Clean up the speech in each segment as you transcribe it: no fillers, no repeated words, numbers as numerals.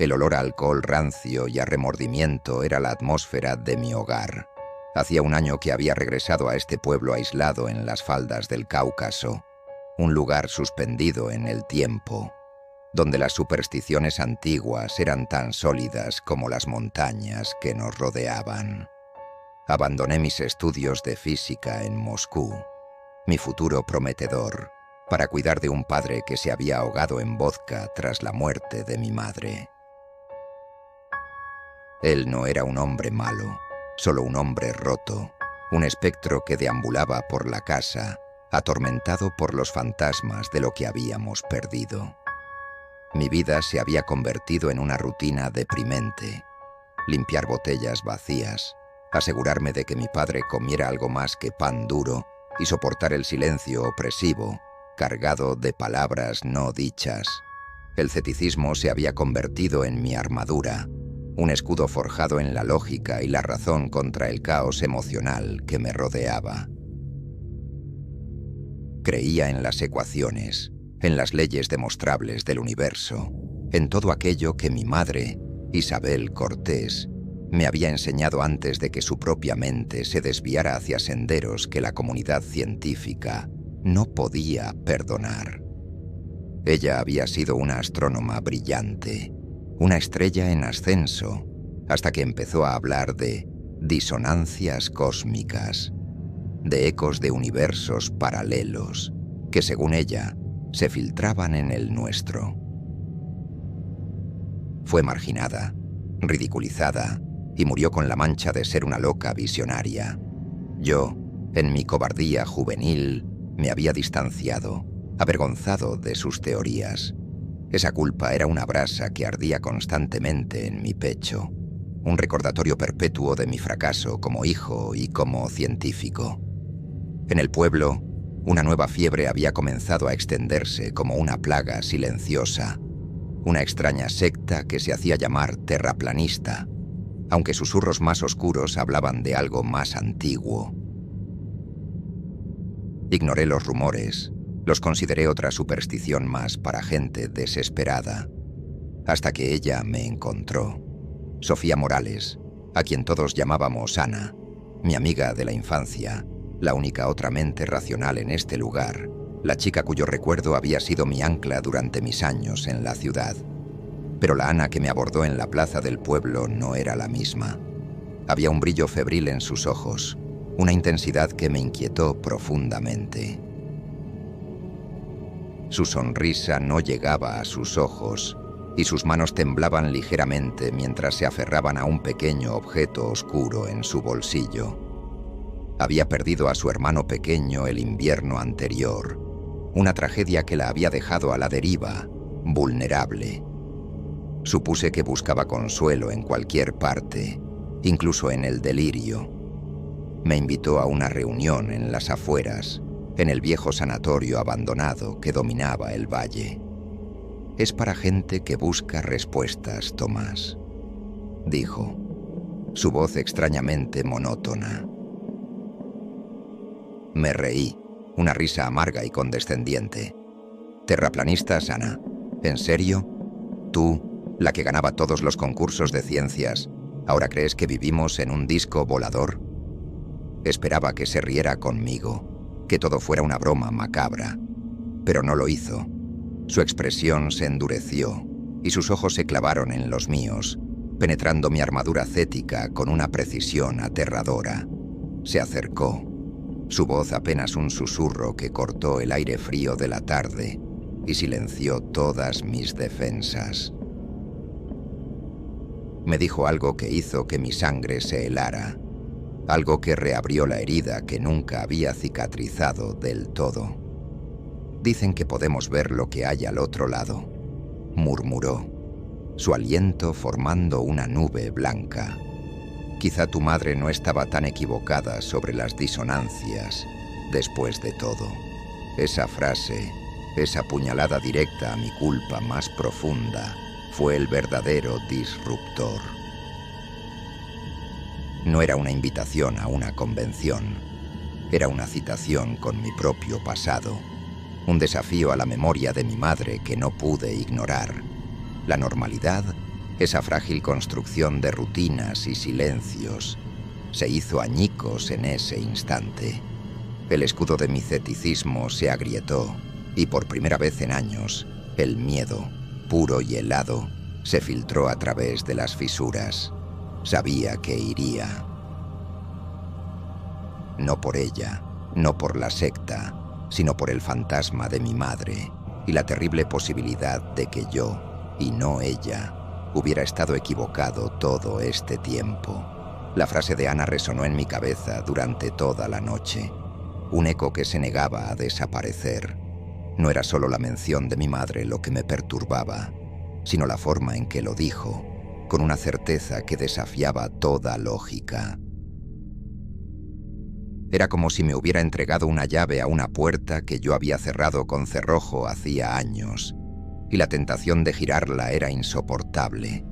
El olor a alcohol rancio y a remordimiento era la atmósfera de mi hogar. Hacía un año que había regresado a este pueblo aislado en las faldas del Cáucaso, un lugar suspendido en el tiempo, donde las supersticiones antiguas eran tan sólidas como las montañas que nos rodeaban. Abandoné mis estudios de física en Moscú, mi futuro prometedor, para cuidar de un padre que se había ahogado en vodka tras la muerte de mi madre. Él no era un hombre malo, solo un hombre roto, un espectro que deambulaba por la casa, atormentado por los fantasmas de lo que habíamos perdido. Mi vida se había convertido en una rutina deprimente. Limpiar botellas vacías, asegurarme de que mi padre comiera algo más que pan duro y soportar el silencio opresivo, cargado de palabras no dichas. El ceticismo se había convertido en mi armadura, un escudo forjado en la lógica y la razón contra el caos emocional que me rodeaba. Creía en las ecuaciones, en las leyes demostrables del universo, en todo aquello que mi madre, Isabel Cortés, me había enseñado antes de que su propia mente se desviara hacia senderos que la comunidad científica no podía perdonar. Ella había sido una astrónoma brillante, una estrella en ascenso, hasta que empezó a hablar de disonancias cósmicas, de ecos de universos paralelos, que según ella, se filtraban en el nuestro. Fue marginada, ridiculizada, y murió con la mancha de ser una loca visionaria. Yo, en mi cobardía juvenil, me había distanciado, avergonzado de sus teorías. Esa culpa era una brasa que ardía constantemente en mi pecho, un recordatorio perpetuo de mi fracaso como hijo y como científico. En el pueblo, una nueva fiebre había comenzado a extenderse como una plaga silenciosa, una extraña secta que se hacía llamar terraplanista, aunque susurros más oscuros hablaban de algo más antiguo. Ignoré los rumores, los consideré otra superstición más para gente desesperada, hasta que ella me encontró. Sofía Morales, a quien todos llamábamos Ana, mi amiga de la infancia, la única otra mente racional en este lugar, la chica cuyo recuerdo había sido mi ancla durante mis años en la ciudad. Pero la Ana que me abordó en la plaza del pueblo no era la misma. Había un brillo febril en sus ojos, una intensidad que me inquietó profundamente. Su sonrisa no llegaba a sus ojos y sus manos temblaban ligeramente mientras se aferraban a un pequeño objeto oscuro en su bolsillo. Había perdido a su hermano pequeño el invierno anterior, una tragedia que la había dejado a la deriva, vulnerable. Supuse que buscaba consuelo en cualquier parte, incluso en el delirio. Me invitó a una reunión en las afueras, en el viejo sanatorio abandonado que dominaba el valle. Es para gente que busca respuestas, Tomás, dijo, su voz extrañamente monótona. Me reí, una risa amarga y condescendiente. ¿Terraplanistas, Ana? ¿En serio? ¿Tú, la que ganaba todos los concursos de ciencias, ahora crees que vivimos en un disco volador? Esperaba que se riera conmigo, que todo fuera una broma macabra, pero no lo hizo. Su expresión se endureció y sus ojos se clavaron en los míos, penetrando mi armadura cética con una precisión aterradora. Se acercó, su voz apenas un susurro que cortó el aire frío de la tarde y silenció todas mis defensas. Me dijo algo que hizo que mi sangre se helara, algo que reabrió la herida que nunca había cicatrizado del todo. Dicen que podemos ver lo que hay al otro lado, murmuró, su aliento formando una nube blanca. Quizá tu madre no estaba tan equivocada sobre las disonancias, después de todo. Esa frase, esa puñalada directa a mi culpa más profunda, fue el verdadero disruptor. No era una invitación a una convención, era una citación con mi propio pasado, un desafío a la memoria de mi madre que no pude ignorar. La normalidad Esa frágil construcción de rutinas y silencios se hizo añicos en ese instante. El escudo de mi ceticismo se agrietó y por primera vez en años, el miedo, puro y helado, se filtró a través de las fisuras. Sabía que iría. No por ella, no por la secta, sino por el fantasma de mi madre y la terrible posibilidad de que yo, y no ella, hubiera estado equivocado todo este tiempo. La frase de Ana resonó en mi cabeza durante toda la noche, un eco que se negaba a desaparecer. No era solo la mención de mi madre lo que me perturbaba, sino la forma en que lo dijo, con una certeza que desafiaba toda lógica. Era como si me hubiera entregado una llave a una puerta que yo había cerrado con cerrojo hacía años, y la tentación de girarla era insoportable.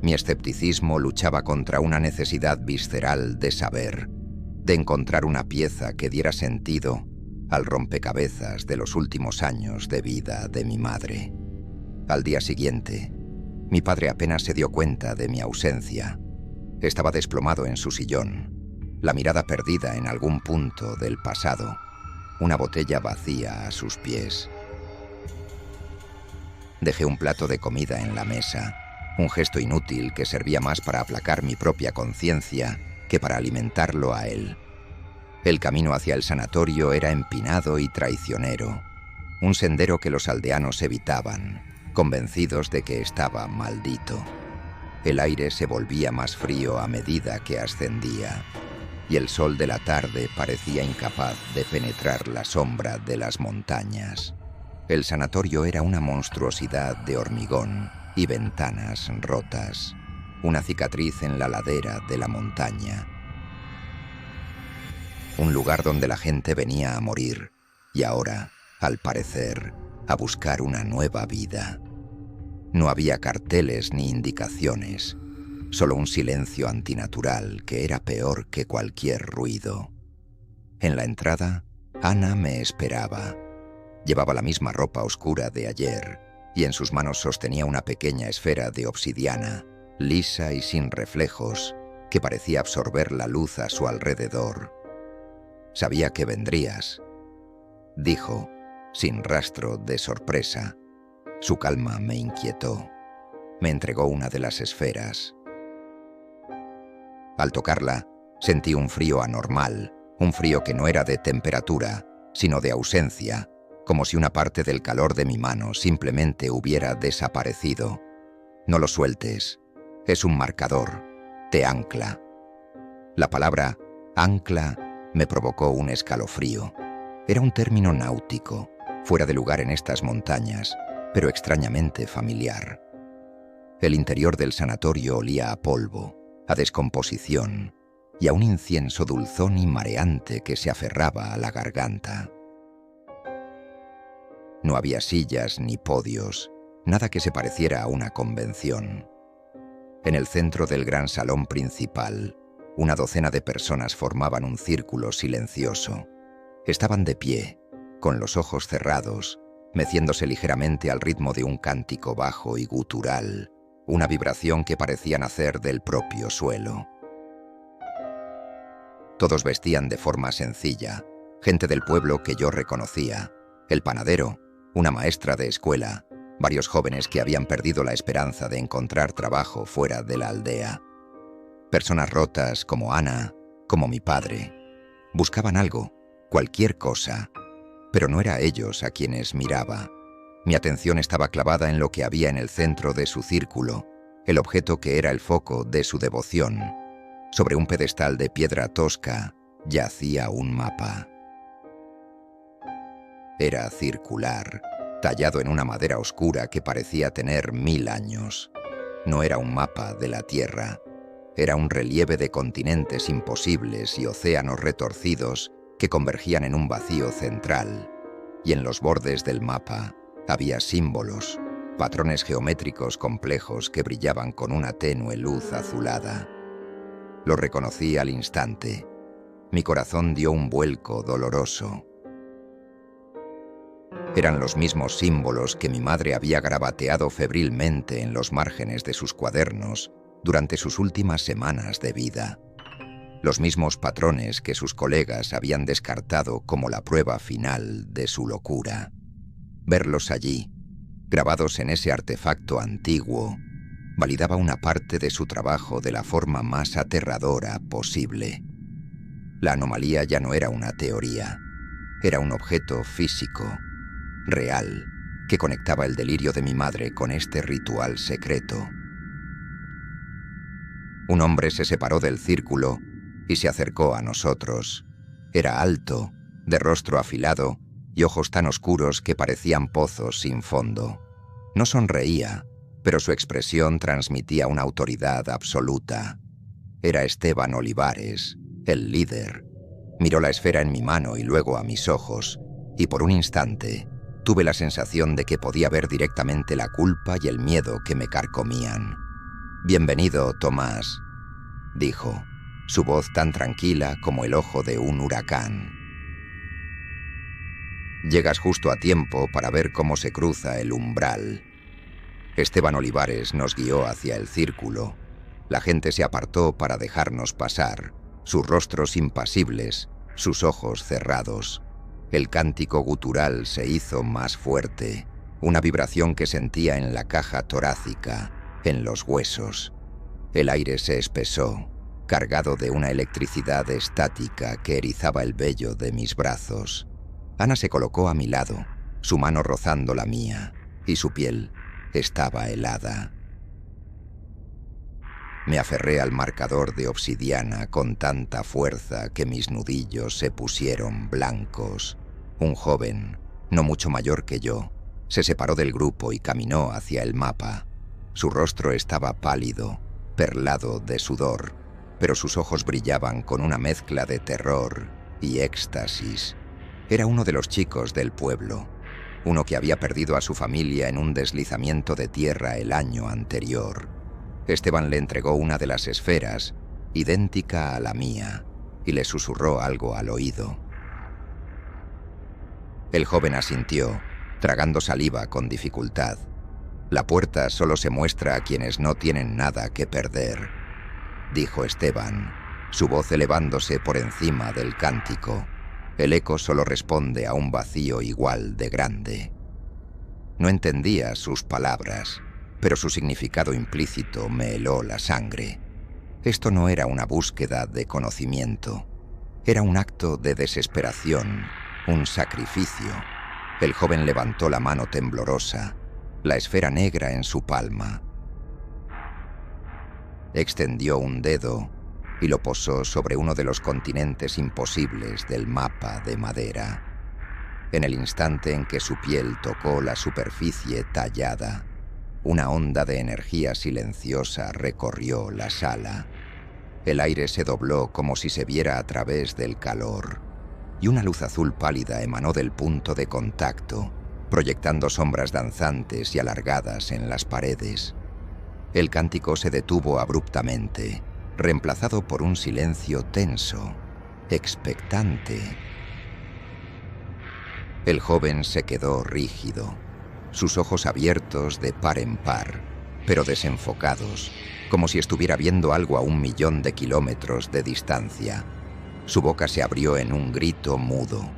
Mi escepticismo luchaba contra una necesidad visceral de saber, de encontrar una pieza que diera sentido al rompecabezas de los últimos años de vida de mi madre. Al día siguiente, mi padre apenas se dio cuenta de mi ausencia. Estaba desplomado en su sillón, la mirada perdida en algún punto del pasado, una botella vacía a sus pies. Dejé un plato de comida en la mesa, un gesto inútil que servía más para aplacar mi propia conciencia que para alimentarlo a él. El camino hacia el sanatorio era empinado y traicionero, un sendero que los aldeanos evitaban, convencidos de que estaba maldito. El aire se volvía más frío a medida que ascendía, y el sol de la tarde parecía incapaz de penetrar la sombra de las montañas. El sanatorio era una monstruosidad de hormigón y ventanas rotas, una cicatriz en la ladera de la montaña. Un lugar donde la gente venía a morir y ahora, al parecer, a buscar una nueva vida. No había carteles ni indicaciones, solo un silencio antinatural que era peor que cualquier ruido. En la entrada, Ana me esperaba. Llevaba la misma ropa oscura de ayer y en sus manos sostenía una pequeña esfera de obsidiana, lisa y sin reflejos, que parecía absorber la luz a su alrededor. «Sabía que vendrías», dijo, sin rastro de sorpresa. Su calma me inquietó. Me entregó una de las esferas. Al tocarla, sentí un frío anormal, un frío que no era de temperatura, sino de ausencia, como si una parte del calor de mi mano simplemente hubiera desaparecido. «No lo sueltes. Es un marcador. Te ancla». La palabra «ancla» me provocó un escalofrío. Era un término náutico, fuera de lugar en estas montañas, pero extrañamente familiar. El interior del sanatorio olía a polvo, a descomposición y a un incienso dulzón y mareante que se aferraba a la garganta. No había sillas ni podios, nada que se pareciera a una convención. En el centro del gran salón principal, una docena de personas formaban un círculo silencioso. Estaban de pie, con los ojos cerrados, meciéndose ligeramente al ritmo de un cántico bajo y gutural, una vibración que parecía nacer del propio suelo. Todos vestían de forma sencilla, gente del pueblo que yo reconocía, el panadero, una maestra de escuela, varios jóvenes que habían perdido la esperanza de encontrar trabajo fuera de la aldea. Personas rotas como Ana, como mi padre. Buscaban algo, cualquier cosa, pero no era a ellos a quienes miraba. Mi atención estaba clavada en lo que había en el centro de su círculo, el objeto que era el foco de su devoción. Sobre un pedestal de piedra tosca yacía un mapa. Era circular, tallado en una madera oscura que parecía tener 1000 años. No era un mapa de la Tierra. Era un relieve de continentes imposibles y océanos retorcidos que convergían en un vacío central, y en los bordes del mapa había símbolos, patrones geométricos complejos que brillaban con una tenue luz azulada. Lo reconocí al instante. Mi corazón dio un vuelco doloroso. Eran los mismos símbolos que mi madre había grabateado febrilmente en los márgenes de sus cuadernos durante sus últimas semanas de vida. Los mismos patrones que sus colegas habían descartado como la prueba final de su locura. Verlos allí, grabados en ese artefacto antiguo, validaba una parte de su trabajo de la forma más aterradora posible. La anomalía ya no era una teoría, era un objeto físico, real, que conectaba el delirio de mi madre con este ritual secreto. Un hombre se separó del círculo y se acercó a nosotros. Era alto, de rostro afilado y ojos tan oscuros que parecían pozos sin fondo. No sonreía, pero su expresión transmitía una autoridad absoluta. Era Esteban Olivares, el líder. Miró la esfera en mi mano y luego a mis ojos, y por un instante tuve la sensación de que podía ver directamente la culpa y el miedo que me carcomían. «Bienvenido, Tomás», dijo, su voz tan tranquila como el ojo de un huracán. «Llegas justo a tiempo para ver cómo se cruza el umbral». Esteban Olivares nos guió hacia el círculo. La gente se apartó para dejarnos pasar, sus rostros impasibles, sus ojos cerrados. El cántico gutural se hizo más fuerte, una vibración que sentía en la caja torácica, en los huesos. El aire se espesó, cargado de una electricidad estática que erizaba el vello de mis brazos. Ana se colocó a mi lado, su mano rozando la mía, y su piel estaba helada. Me aferré al marcador de obsidiana con tanta fuerza que mis nudillos se pusieron blancos. Un joven, no mucho mayor que yo, se separó del grupo y caminó hacia el mapa. Su rostro estaba pálido, perlado de sudor, pero sus ojos brillaban con una mezcla de terror y éxtasis. Era uno de los chicos del pueblo, uno que había perdido a su familia en un deslizamiento de tierra el año anterior. Esteban le entregó una de las esferas, idéntica a la mía, y le susurró algo al oído. El joven asintió, tragando saliva con dificultad. «La puerta solo se muestra a quienes no tienen nada que perder», dijo Esteban, su voz elevándose por encima del cántico. El eco solo responde a un vacío igual de grande. No entendía sus palabras, pero su significado implícito me heló la sangre. Esto no era una búsqueda de conocimiento, era un acto de desesperación, un sacrificio. El joven levantó la mano temblorosa, la esfera negra en su palma. Extendió un dedo y lo posó sobre uno de los continentes imposibles del mapa de madera. En el instante en que su piel tocó la superficie tallada, una onda de energía silenciosa recorrió la sala. El aire se dobló como si se viera a través del calor, y una luz azul pálida emanó del punto de contacto, proyectando sombras danzantes y alargadas en las paredes. El cántico se detuvo abruptamente, reemplazado por un silencio tenso, expectante. El joven se quedó rígido, sus ojos abiertos de par en par, pero desenfocados, como si estuviera viendo algo a 1.000.000 de kilómetros de distancia. Su boca se abrió en un grito mudo.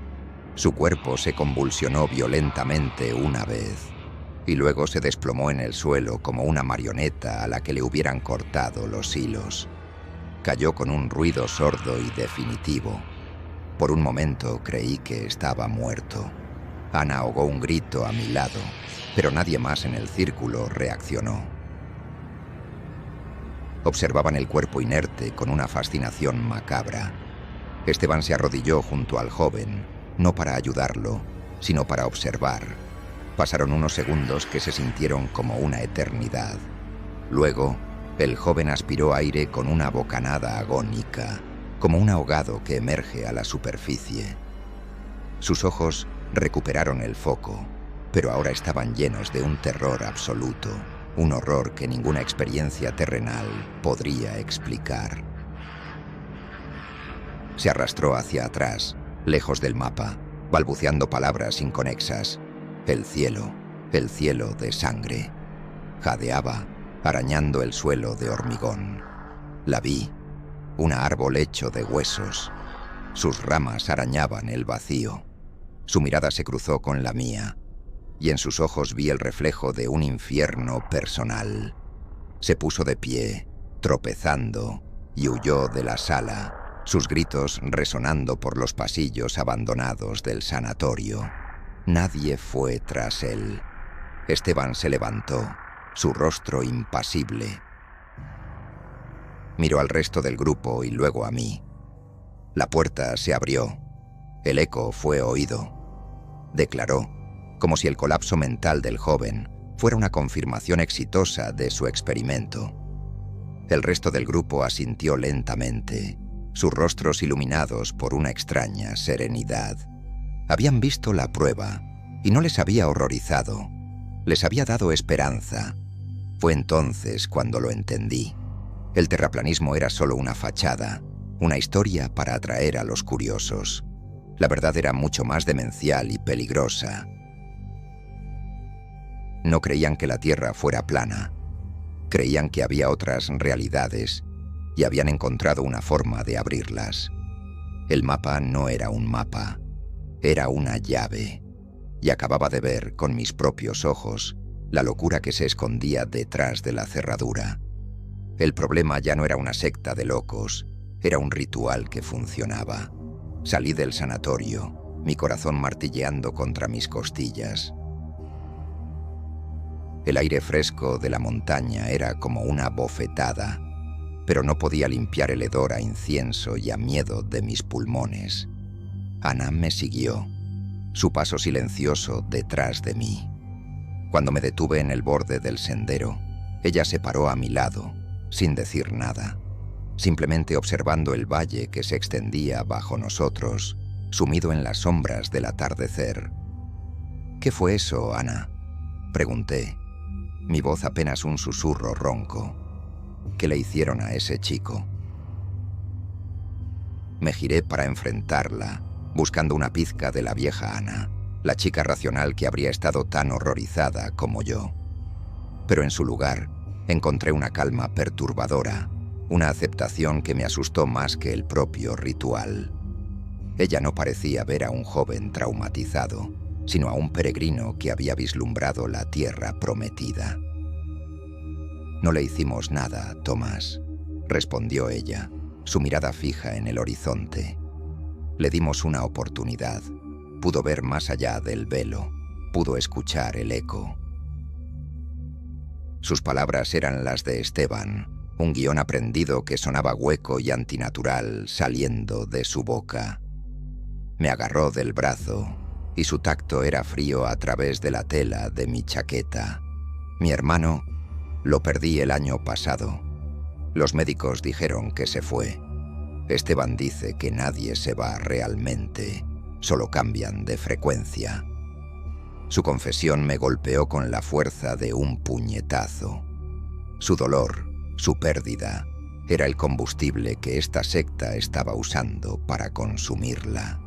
Su cuerpo se convulsionó violentamente una vez, y luego se desplomó en el suelo como una marioneta a la que le hubieran cortado los hilos. Cayó con un ruido sordo y definitivo. Por un momento creí que estaba muerto. Ana ahogó un grito a mi lado, pero nadie más en el círculo reaccionó. Observaban el cuerpo inerte con una fascinación macabra. Esteban se arrodilló junto al joven, no para ayudarlo, sino para observar. Pasaron unos segundos que se sintieron como una eternidad. Luego, el joven aspiró aire con una bocanada agónica, como un ahogado que emerge a la superficie. Sus ojos recuperaron el foco, pero ahora estaban llenos de un terror absoluto, un horror que ninguna experiencia terrenal podría explicar. Se arrastró hacia atrás, lejos del mapa, balbuceando palabras inconexas. El cielo de sangre. Jadeaba, arañando el suelo de hormigón. La vi, un árbol hecho de huesos. Sus ramas arañaban el vacío. Su mirada se cruzó con la mía, y en sus ojos vi el reflejo de un infierno personal. Se puso de pie, tropezando, y huyó de la sala, sus gritos resonando por los pasillos abandonados del sanatorio. Nadie fue tras él. Esteban se levantó, su rostro impasible. Miró al resto del grupo y luego a mí. La puerta se abrió. El eco fue oído. Declaró, como si el colapso mental del joven fuera una confirmación exitosa de su experimento. El resto del grupo asintió lentamente, sus rostros iluminados por una extraña serenidad. Habían visto la prueba y no les había horrorizado, les había dado esperanza. Fue entonces cuando lo entendí. El terraplanismo era solo una fachada, una historia para atraer a los curiosos. La verdad era mucho más demencial y peligrosa. No creían que la Tierra fuera plana. Creían que había otras realidades y habían encontrado una forma de abrirlas. El mapa no era un mapa, era una llave, y acababa de ver con mis propios ojos la locura que se escondía detrás de la cerradura. El problema ya no era una secta de locos, era un ritual que funcionaba. Salí del sanatorio, mi corazón martilleando contra mis costillas. El aire fresco de la montaña era como una bofetada, pero no podía limpiar el hedor a incienso y a miedo de mis pulmones. Ana me siguió, su paso silencioso detrás de mí. Cuando me detuve en el borde del sendero, ella se paró a mi lado, sin decir nada, simplemente observando el valle que se extendía bajo nosotros, sumido en las sombras del atardecer. «¿Qué fue eso, Ana?», pregunté, mi voz apenas un susurro ronco. «¿Qué le hicieron a ese chico?». Me giré para enfrentarla, buscando una pizca de la vieja Ana, la chica racional que habría estado tan horrorizada como yo. Pero en su lugar encontré una calma perturbadora, una aceptación que me asustó más que el propio ritual. Ella no parecía ver a un joven traumatizado, sino a un peregrino que había vislumbrado la tierra prometida. «No le hicimos nada, Tomás», respondió ella, su mirada fija en el horizonte. «Le dimos una oportunidad. Pudo ver más allá del velo, pudo escuchar el eco». Sus palabras eran las de Esteban, un guión aprendido que sonaba hueco y antinatural saliendo de su boca. Me agarró del brazo y su tacto era frío a través de la tela de mi chaqueta. «Mi hermano lo perdí el año pasado. Los médicos dijeron que se fue. Esteban dice que nadie se va realmente, solo cambian de frecuencia». Su confesión me golpeó con la fuerza de un puñetazo. Su dolor, su pérdida, era el combustible que esta secta estaba usando para consumirla.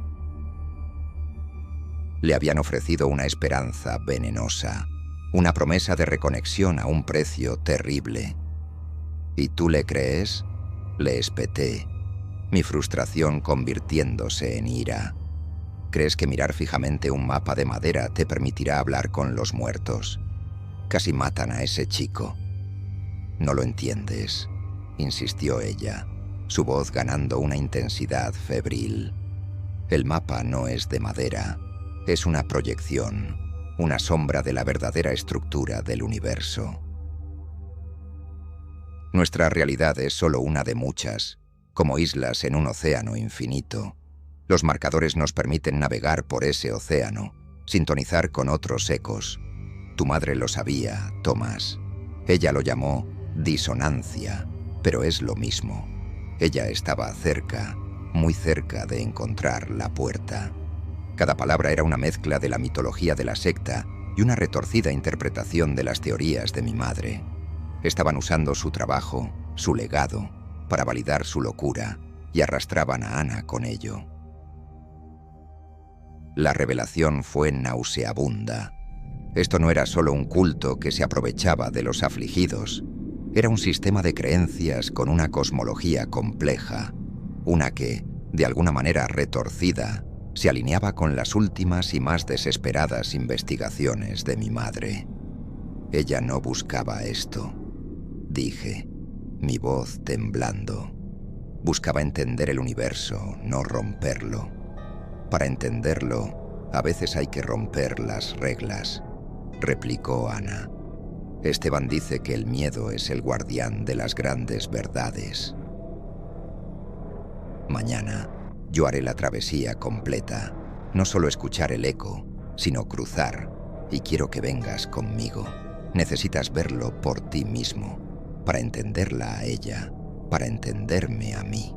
Le habían ofrecido una esperanza venenosa, una promesa de reconexión a un precio terrible. «¿Y tú le crees?», le espeté, mi frustración convirtiéndose en ira. «¿Crees que mirar fijamente un mapa de madera te permitirá hablar con los muertos? Casi matan a ese chico». «No lo entiendes», insistió ella, su voz ganando una intensidad febril. «El mapa no es de madera, es una proyección, una sombra de la verdadera estructura del universo. Nuestra realidad es solo una de muchas, como islas en un océano infinito. Los marcadores nos permiten navegar por ese océano, sintonizar con otros ecos. Tu madre lo sabía, Tomás. Ella lo llamó disonancia, pero es lo mismo. Ella estaba cerca, muy cerca de encontrar la puerta». Cada palabra era una mezcla de la mitología de la secta y una retorcida interpretación de las teorías de mi madre. Estaban usando su trabajo, su legado, para validar su locura, y arrastraban a Ana con ello. La revelación fue nauseabunda. Esto no era solo un culto que se aprovechaba de los afligidos. Era un sistema de creencias con una cosmología compleja, una que, de alguna manera retorcida, se alineaba con las últimas y más desesperadas investigaciones de mi madre. Ella no buscaba esto, dije, mi voz temblando. Buscaba entender el universo, no romperlo. Para entenderlo, a veces hay que romper las reglas, replicó Ana. Esteban dice que el miedo es el guardián de las grandes verdades. Mañana, yo haré la travesía completa. No solo escuchar el eco, sino cruzar. Y quiero que vengas conmigo. Necesitas verlo por ti mismo, para entenderla a ella, para entenderme a mí.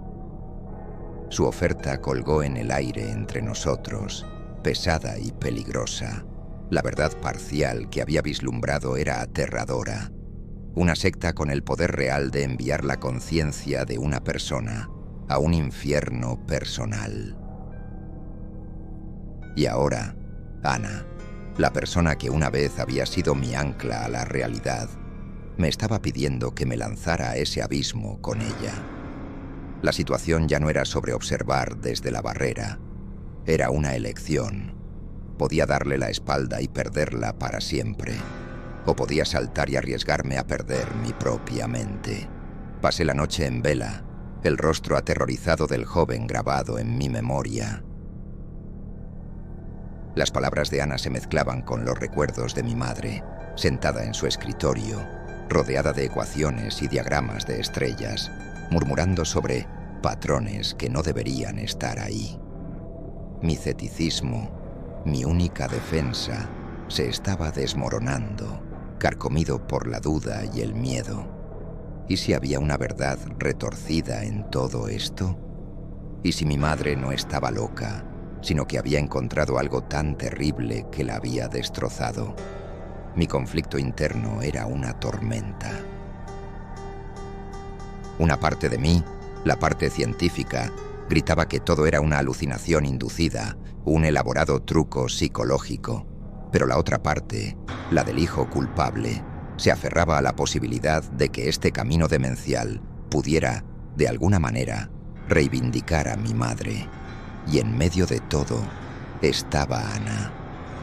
Su oferta colgó en el aire entre nosotros, pesada y peligrosa. La verdad parcial que había vislumbrado era aterradora. Una secta con el poder real de enviar la conciencia de una persona a un infierno personal. Y ahora, Ana, la persona que una vez había sido mi ancla a la realidad, me estaba pidiendo que me lanzara a ese abismo con ella. La situación ya no era sobre observar desde la barrera, era una elección. Podía darle la espalda y perderla para siempre, o podía saltar y arriesgarme a perder mi propia mente. Pasé la noche en vela, el rostro aterrorizado del joven grabado en mi memoria. Las palabras de Ana se mezclaban con los recuerdos de mi madre, sentada en su escritorio, rodeada de ecuaciones y diagramas de estrellas, murmurando sobre patrones que no deberían estar ahí. Mi ceticismo, mi única defensa, se estaba desmoronando, carcomido por la duda y el miedo. ¿Y si había una verdad retorcida en todo esto? ¿Y si mi madre no estaba loca, sino que había encontrado algo tan terrible que la había destrozado? Mi conflicto interno era una tormenta. Una parte de mí, la parte científica, gritaba que todo era una alucinación inducida, un elaborado truco psicológico. Pero la otra parte, la del hijo culpable, se aferraba a la posibilidad de que este camino demencial pudiera, de alguna manera, reivindicar a mi madre. Y en medio de todo estaba Ana.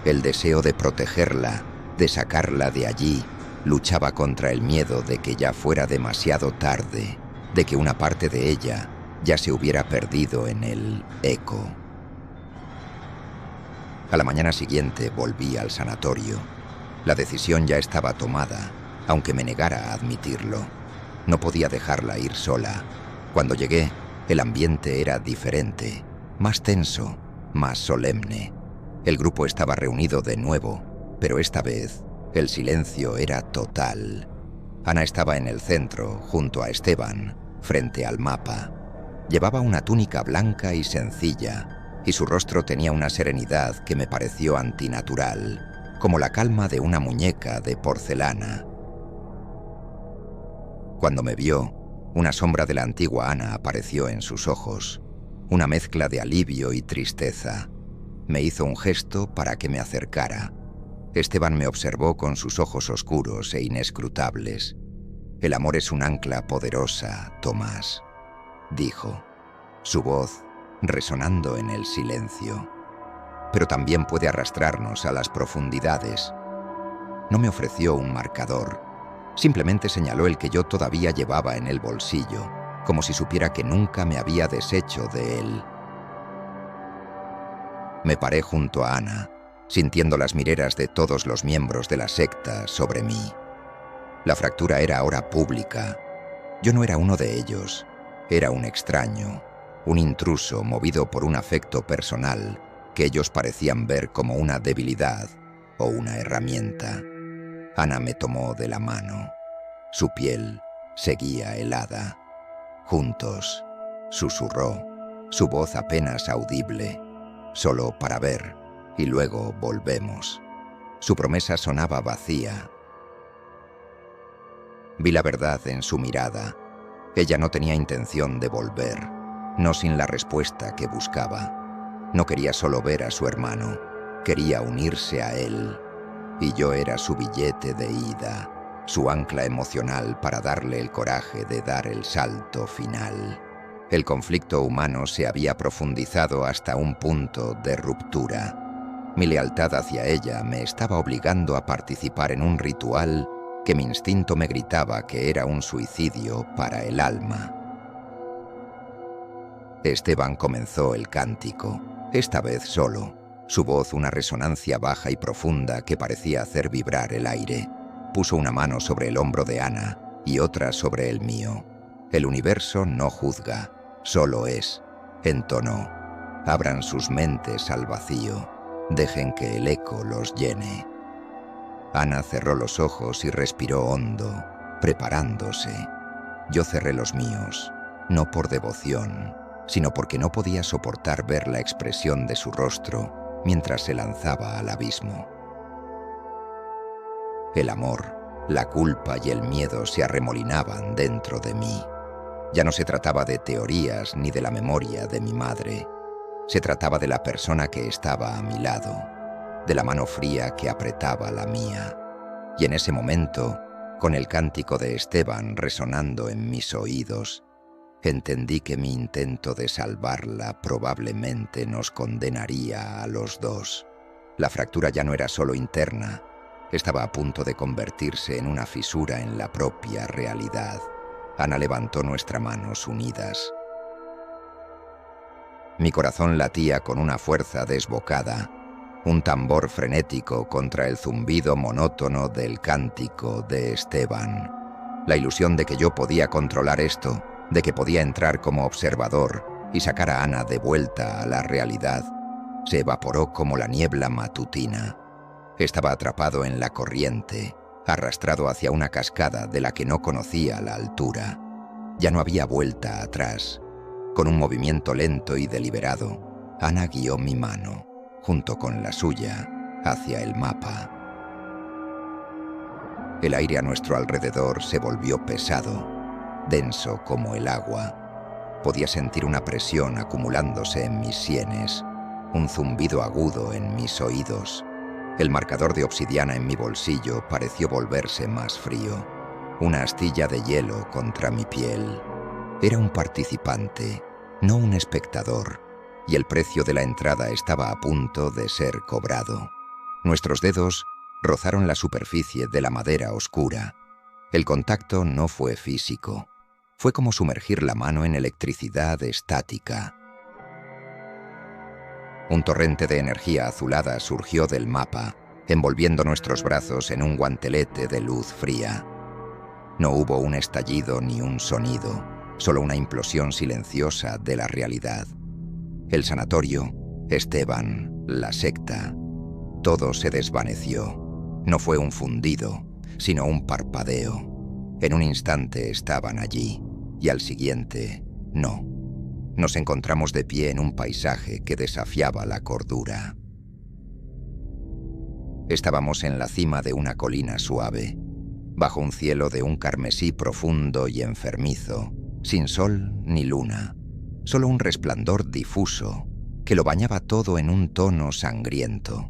El deseo de protegerla, de sacarla de allí, luchaba contra el miedo de que ya fuera demasiado tarde, de que una parte de ella ya se hubiera perdido en el eco. A la mañana siguiente volví al sanatorio. La decisión ya estaba tomada, aunque me negara a admitirlo. No podía dejarla ir sola. Cuando llegué, el ambiente era diferente, más tenso, más solemne. El grupo estaba reunido de nuevo, pero esta vez el silencio era total. Ana estaba en el centro, junto a Esteban, frente al mapa. Llevaba una túnica blanca y sencilla, y su rostro tenía una serenidad que me pareció antinatural, como la calma de una muñeca de porcelana. Cuando me vio, una sombra de la antigua Ana apareció en sus ojos, una mezcla de alivio y tristeza. Me hizo un gesto para que me acercara. Esteban me observó con sus ojos oscuros e inescrutables. El amor es un ancla poderosa, Tomás, dijo, su voz resonando en el silencio. Pero también puede arrastrarnos a las profundidades. No me ofreció un marcador. Simplemente señaló el que yo todavía llevaba en el bolsillo, como si supiera que nunca me había deshecho de él. Me paré junto a Ana, sintiendo las mireras de todos los miembros de la secta sobre mí. La fractura era ahora pública. Yo no era uno de ellos. Era un extraño, un intruso movido por un afecto personal que ellos parecían ver como una debilidad o una herramienta. Ana me tomó de la mano. Su piel seguía helada. Juntos, susurró, su voz apenas audible, solo para ver, y luego volvemos. Su promesa sonaba vacía. Vi la verdad en su mirada. Ella no tenía intención de volver, no sin la respuesta que buscaba. No quería solo ver a su hermano, quería unirse a él. y yo era su billete de ida, su ancla emocional para darle el coraje de dar el salto final. El conflicto humano se había profundizado hasta un punto de ruptura. Mi lealtad hacia ella me estaba obligando a participar en un ritual que mi instinto me gritaba que era un suicidio para el alma. Esteban comenzó el cántico, esta vez solo, su voz una resonancia baja y profunda que parecía hacer vibrar el aire. Puso una mano sobre el hombro de Ana y otra sobre el mío. El universo no juzga, solo es, entonó. Abran sus mentes al vacío, dejen que el eco los llene. Ana cerró los ojos y respiró hondo, preparándose. Yo cerré los míos, no por devoción, sino porque no podía soportar ver la expresión de su rostro mientras se lanzaba al abismo. El amor, la culpa y el miedo se arremolinaban dentro de mí. Ya no se trataba de teorías ni de la memoria de mi madre. Se trataba de la persona que estaba a mi lado, de la mano fría que apretaba la mía. Y en ese momento, con el cántico de Esteban resonando en mis oídos, entendí que mi intento de salvarla probablemente nos condenaría a los dos. La fractura ya no era solo interna, estaba a punto de convertirse en una fisura en la propia realidad. Ana levantó nuestras manos unidas. Mi corazón latía con una fuerza desbocada, un tambor frenético contra el zumbido monótono del cántico de Esteban. La ilusión de que yo podía controlar esto, de que podía entrar como observador y sacar a Ana de vuelta a la realidad, se evaporó como la niebla matutina. Estaba atrapado en la corriente, arrastrado hacia una cascada de la que no conocía la altura. Ya no había vuelta atrás. Con un movimiento lento y deliberado, Ana guió mi mano, junto con la suya, hacia el mapa. El aire a nuestro alrededor se volvió pesado, denso como el agua. Podía sentir una presión acumulándose en mis sienes, un zumbido agudo en mis oídos. El marcador de obsidiana en mi bolsillo pareció volverse más frío, una astilla de hielo contra mi piel. Era un participante, no un espectador, y el precio de la entrada estaba a punto de ser cobrado. Nuestros dedos rozaron la superficie de la madera oscura. El contacto no fue físico. Fue como sumergir la mano en electricidad estática. Un torrente de energía azulada surgió del mapa, envolviendo nuestros brazos en un guantelete de luz fría. No hubo un estallido ni un sonido, solo una implosión silenciosa de la realidad. El sanatorio, Esteban, la secta, todo se desvaneció. No fue un fundido, sino un parpadeo. En un instante estaban allí, y al siguiente, no. Nos encontramos de pie en un paisaje que desafiaba la cordura. Estábamos en la cima de una colina suave, bajo un cielo de un carmesí profundo y enfermizo, sin sol ni luna, solo un resplandor difuso que lo bañaba todo en un tono sangriento.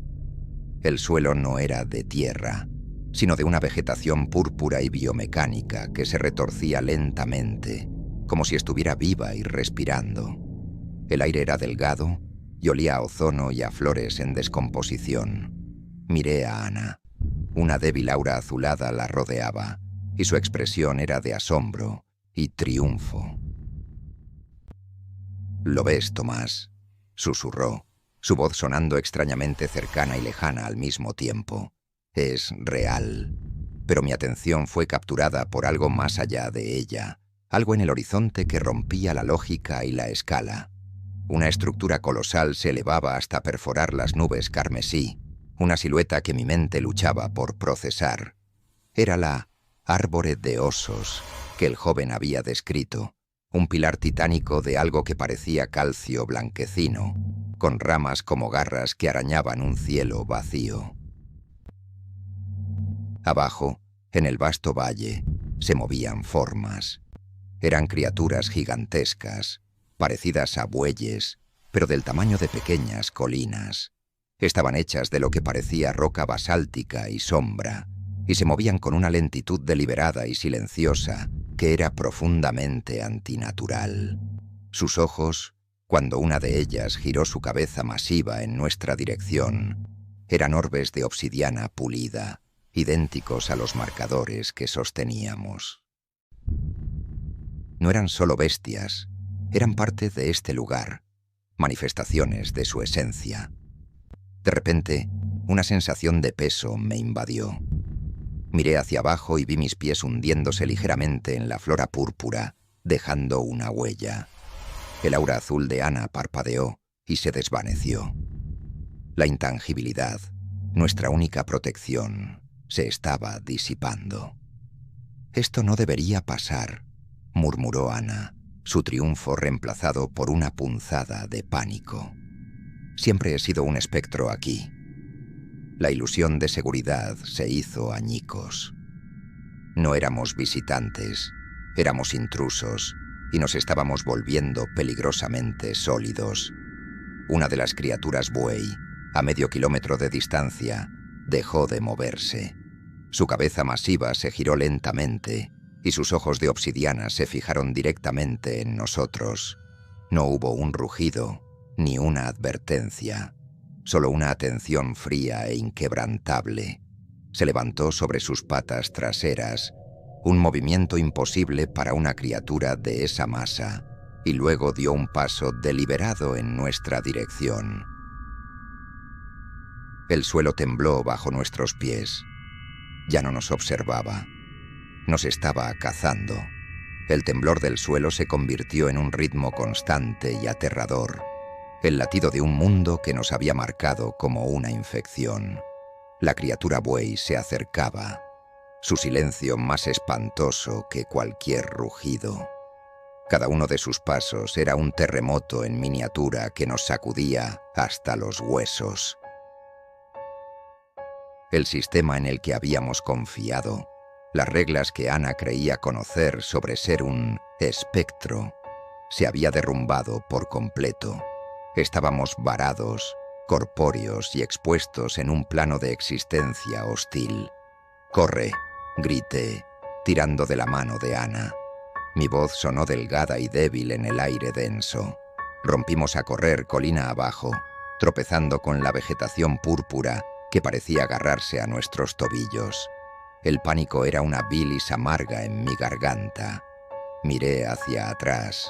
El suelo no era de tierra, sino de una vegetación púrpura y biomecánica que se retorcía lentamente, como si estuviera viva y respirando. El aire era delgado y olía a ozono y a flores en descomposición. Miré a Ana. Una débil aura azulada la rodeaba, y su expresión era de asombro y triunfo. «¿Lo ves, Tomás?», susurró, su voz sonando extrañamente cercana y lejana al mismo tiempo. «Es real». Pero mi atención fue capturada por algo más allá de ella, algo en el horizonte que rompía la lógica y la escala. Una estructura colosal se elevaba hasta perforar las nubes carmesí, una silueta que mi mente luchaba por procesar. Era la árbore de osos que el joven había descrito, un pilar titánico de algo que parecía calcio blanquecino, con ramas como garras que arañaban un cielo vacío. Abajo, en el vasto valle, se movían formas. Eran criaturas gigantescas, parecidas a bueyes, pero del tamaño de pequeñas colinas. Estaban hechas de lo que parecía roca basáltica y sombra, y se movían con una lentitud deliberada y silenciosa que era profundamente antinatural. Sus ojos, cuando una de ellas giró su cabeza masiva en nuestra dirección, eran orbes de obsidiana pulida, idénticos a los marcadores que sosteníamos. No eran solo bestias, eran parte de este lugar, manifestaciones de su esencia. De repente, una sensación de peso me invadió. Miré hacia abajo y vi mis pies hundiéndose ligeramente en la flora púrpura, dejando una huella. El aura azul de Ana parpadeó y se desvaneció. La intangibilidad, nuestra única protección, se estaba disipando. «Esto no debería pasar», murmuró Ana, su triunfo reemplazado por una punzada de pánico. «Siempre he sido un espectro aquí». La ilusión de seguridad se hizo añicos. No éramos visitantes, éramos intrusos, y nos estábamos volviendo peligrosamente sólidos. Una de las criaturas buey, a medio kilómetro de distancia, dejó de moverse. Su cabeza masiva se giró lentamente, y sus ojos de obsidiana se fijaron directamente en nosotros. No hubo un rugido, ni una advertencia. Solo una atención fría e inquebrantable. Se levantó sobre sus patas traseras, un movimiento imposible para una criatura de esa masa, y luego dio un paso deliberado en nuestra dirección. El suelo tembló bajo nuestros pies. Ya no nos observaba. Nos estaba cazando. El temblor del suelo se convirtió en un ritmo constante y aterrador. El latido de un mundo que nos había marcado como una infección. La criatura buey se acercaba, su silencio más espantoso que cualquier rugido. Cada uno de sus pasos era un terremoto en miniatura que nos sacudía hasta los huesos. El sistema en el que habíamos confiado, las reglas que Ana creía conocer sobre ser un espectro, se había derrumbado por completo. Estábamos varados, corpóreos y expuestos en un plano de existencia hostil. «Corre», grité, tirando de la mano de Ana. Mi voz sonó delgada y débil en el aire denso. Rompimos a correr colina abajo, tropezando con la vegetación púrpura que parecía agarrarse a nuestros tobillos. El pánico era una bilis amarga en mi garganta. Miré hacia atrás.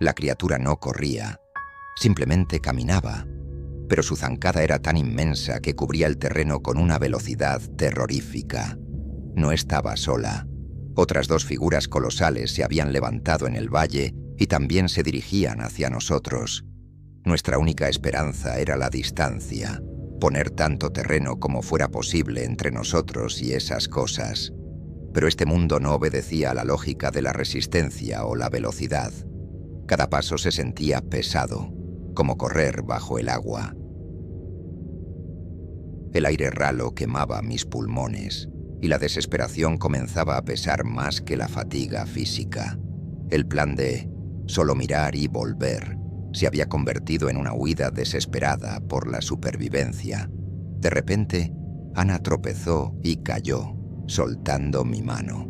La criatura no corría, simplemente caminaba, pero su zancada era tan inmensa que cubría el terreno con una velocidad terrorífica. No estaba sola. Otras dos figuras colosales se habían levantado en el valle y también se dirigían hacia nosotros. Nuestra única esperanza era la distancia, poner tanto terreno como fuera posible entre nosotros y esas cosas. Pero este mundo no obedecía a la lógica de la resistencia o la velocidad. Cada paso se sentía pesado, como correr bajo el agua. El aire ralo quemaba mis pulmones y la desesperación comenzaba a pesar más que la fatiga física. El plan de solo mirar y volver se había convertido en una huida desesperada por la supervivencia. De repente, Ana tropezó y cayó, soltando mi mano.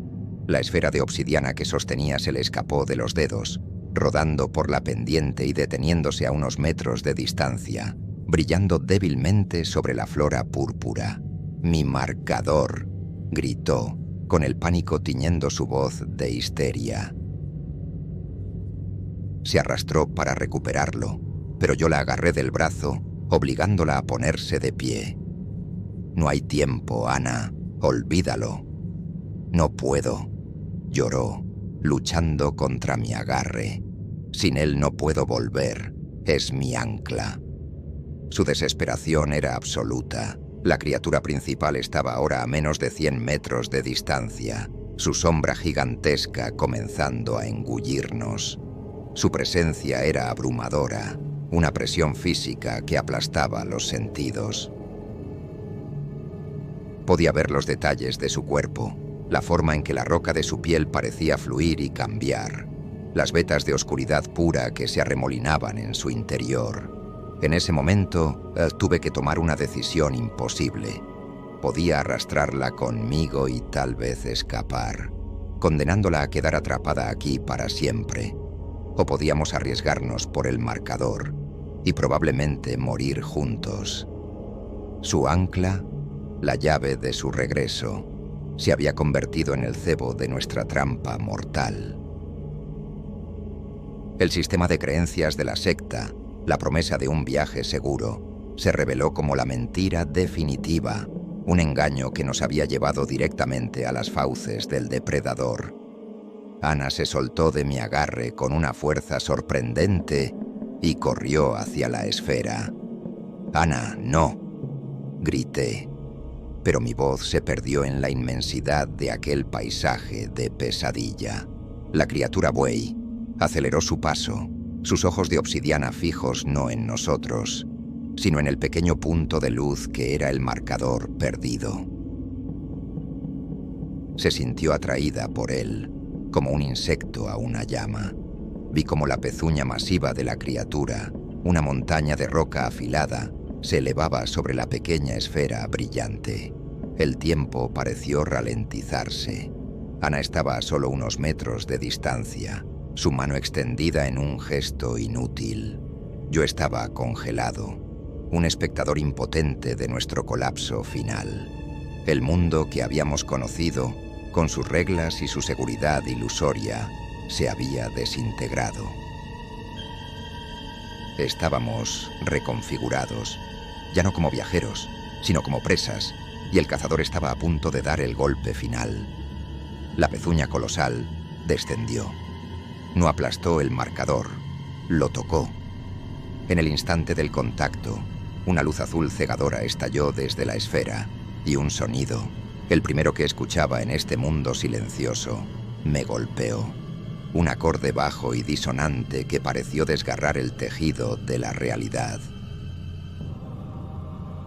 La esfera de obsidiana que sostenía se le escapó de los dedos, rodando por la pendiente y deteniéndose a unos metros de distancia, brillando débilmente sobre la flora púrpura. «Mi marcador», gritó, con el pánico tiñendo su voz de histeria. Se arrastró para recuperarlo, pero yo la agarré del brazo, obligándola a ponerse de pie. «No hay tiempo, Ana, olvídalo». «No puedo», lloró, luchando contra mi agarre. «Sin él no puedo volver, es mi ancla». Su desesperación era absoluta. La criatura principal estaba ahora a menos de 100 metros de distancia, su sombra gigantesca comenzando a engullirnos. Su presencia era abrumadora, una presión física que aplastaba los sentidos. Podía ver los detalles de su cuerpo, la forma en que la roca de su piel parecía fluir y cambiar, las vetas de oscuridad pura que se arremolinaban en su interior. En ese momento, tuve que tomar una decisión imposible. Podía arrastrarla conmigo y tal vez escapar, condenándola a quedar atrapada aquí para siempre. O podíamos arriesgarnos por el marcador y probablemente morir juntos. Su ancla, la llave de su regreso, se había convertido en el cebo de nuestra trampa mortal. El sistema de creencias de la secta, la promesa de un viaje seguro, se reveló como la mentira definitiva, un engaño que nos había llevado directamente a las fauces del depredador. Ana se soltó de mi agarre con una fuerza sorprendente y corrió hacia la esfera. «Ana, no», grité, pero mi voz se perdió en la inmensidad de aquel paisaje de pesadilla. La criatura buey aceleró su paso, sus ojos de obsidiana fijos no en nosotros, sino en el pequeño punto de luz que era el marcador perdido. Se sintió atraída por él, como un insecto a una llama. Vi como la pezuña masiva de la criatura, una montaña de roca afilada, se elevaba sobre la pequeña esfera brillante. El tiempo pareció ralentizarse. Ana estaba a solo unos metros de distancia, su mano extendida en un gesto inútil. Yo estaba congelado, un espectador impotente de nuestro colapso final. El mundo que habíamos conocido, con sus reglas y su seguridad ilusoria, se había desintegrado. Estábamos reconfigurados, ya no como viajeros, sino como presas, y el cazador estaba a punto de dar el golpe final. La pezuña colosal descendió. No aplastó el marcador, lo tocó. En el instante del contacto, una luz azul cegadora estalló desde la esfera, y un sonido, el primero que escuchaba en este mundo silencioso, me golpeó. Un acorde bajo y disonante que pareció desgarrar el tejido de la realidad.